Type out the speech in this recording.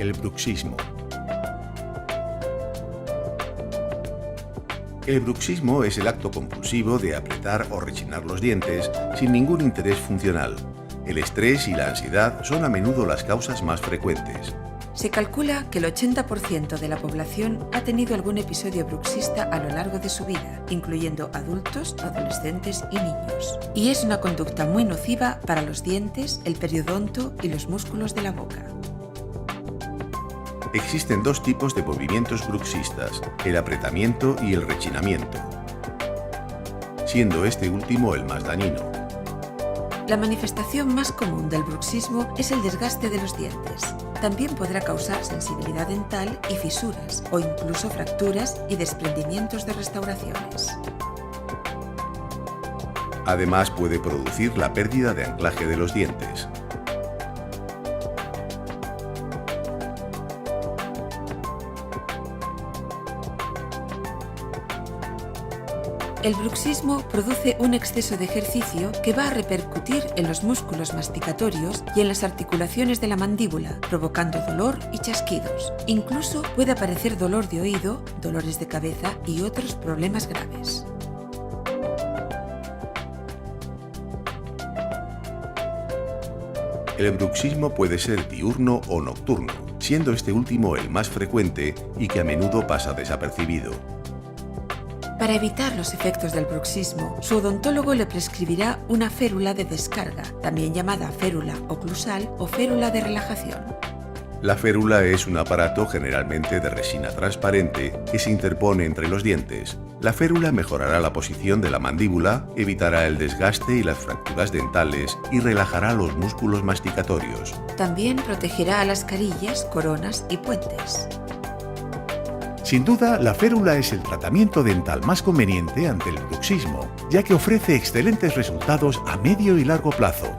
El bruxismo. El bruxismo es el acto compulsivo de apretar o rechinar los dientes sin ningún interés funcional. El estrés y la ansiedad son a menudo las causas más frecuentes. Se calcula que el 80% de la población ha tenido algún episodio bruxista a lo largo de su vida, incluyendo adultos, adolescentes y niños. Y es una conducta muy nociva para los dientes, el periodonto y los músculos de la boca. Existen dos tipos de movimientos bruxistas, el apretamiento y el rechinamiento, siendo este último el más dañino. La manifestación más común del bruxismo es el desgaste de los dientes. También podrá causar sensibilidad dental y fisuras, o incluso fracturas y desprendimientos de restauraciones. Además, puede producir la pérdida de anclaje de los dientes. El bruxismo produce un exceso de ejercicio que va a repercutir en los músculos masticatorios y en las articulaciones de la mandíbula, provocando dolor y chasquidos. Incluso puede aparecer dolor de oído, dolores de cabeza y otros problemas graves. El bruxismo puede ser diurno o nocturno, siendo este último el más frecuente y que a menudo pasa desapercibido. Para evitar los efectos del bruxismo, su odontólogo le prescribirá una férula de descarga, también llamada férula oclusal o férula de relajación. La férula es un aparato generalmente de resina transparente que se interpone entre los dientes. La férula mejorará la posición de la mandíbula, evitará el desgaste y las fracturas dentales y relajará los músculos masticatorios. También protegerá a las carillas, coronas y puentes. Sin duda, la férula es el tratamiento dental más conveniente ante el bruxismo, ya que ofrece excelentes resultados a medio y largo plazo.